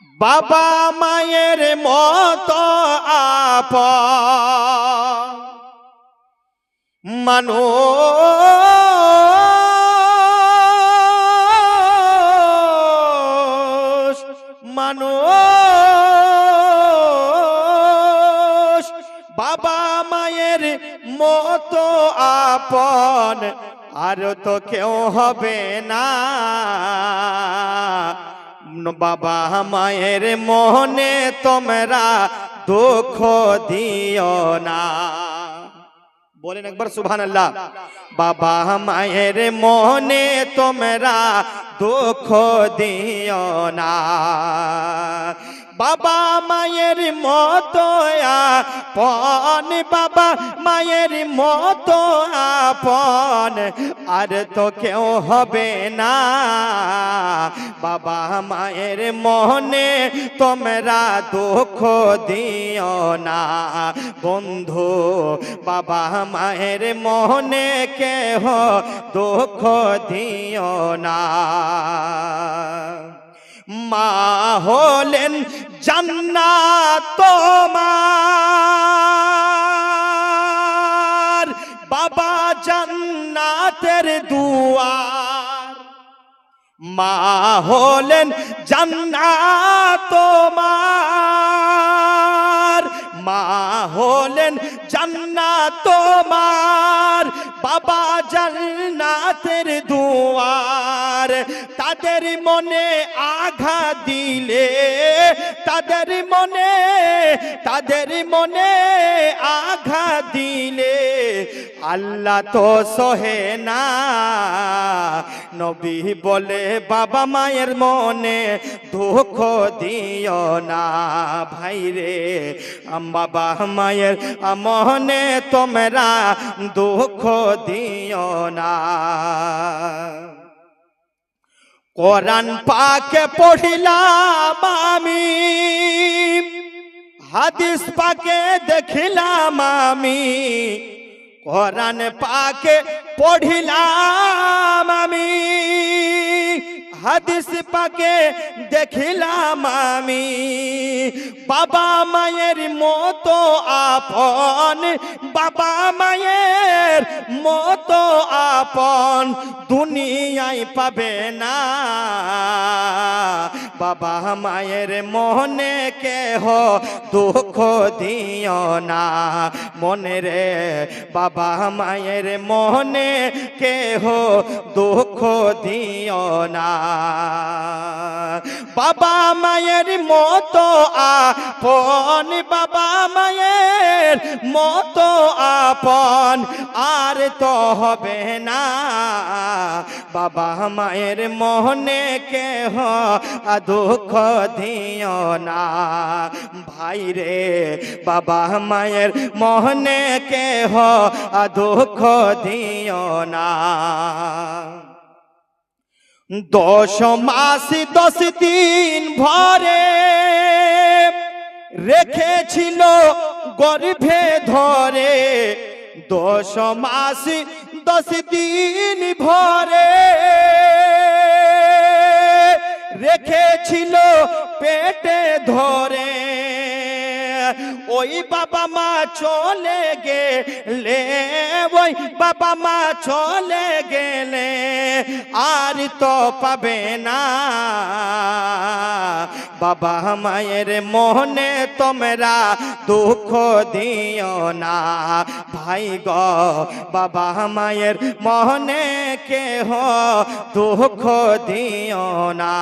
বাবা মায়ের মতো আপন মানুষ মানুষ বাবা মায়ের মতো আপন আর তো কেউ হবে না। বাবা মায়ের মনে তোমরা দুঃখ দিও না। বলেন একবার সুবহানাল্লাহ। বাবা মায়ের মনে তোমরা দুঃখ দিও না। বাবা মায়ের মতো আপন, বাবা মায়ের মতো আপন আর তো কেউ হবে না। বাবা মায়ের মনে তোমরা দুঃখ দিও না বন্ধু। বাবা মায়ের মনে কেহ দুঃখ দিও না। মা হলেন জান্নাত তোমার, বাবা জান্নাতের দুয়ার। মা হলেন জান্নাত তোমার, মা হলেন জান্নাত তোমার, বাবা জান্নাতের দুয়ার। তাদের মনে আঘাত দিলে, তাদের মনে আঘাত দিলে আল্লাহ তো সহে না। নবী বলে বাবা মায়ের মনে দুঃখ দিও না। ভাইরে বাবা মায়ের মনে তোমরা দুঃখ দিও না। কোরআন পাকে পড়িলাম আমি, হাদিস পাকে দেখিলাম আমি। কোরআন পাকে পড়িলাম আমি, হাদিস পাকে দেখিলাম আমি। বাবা মায়ের মতো আপন, বাবা মায়ের মতো আপন দুনিয়ায় পাবে না। বাবা মায়ের মনে কেহ দুঃখ দিও না। মনে রে বাবা মায়ের মনে কেহ দুঃখ দিও না। বাবা মায়ের মতো আপন, বাবা মায়ের মতো আপন আর তো হবে না। বাবা মায়ের মনে কেহ দুঃখ দিও না। ভাইরে বাবা মায়ের মনে কেহ দুঃখ দিও না। 10 মাস 10 দিন ভরে রেখেছিল গর্ভে ধরে। 10 মাস 10 দিন ভরে রেখেছিল পেটে ধরে। ওই বাবা মা চলে গেলে, ওই বাবা মা চলে গেলে আর তো পাবে না। বাবা মায়ের মনে তোমরা দুঃখ দিও না। ভাই গো বাবা মায়ের মনে কেহ দুঃখ দিও না।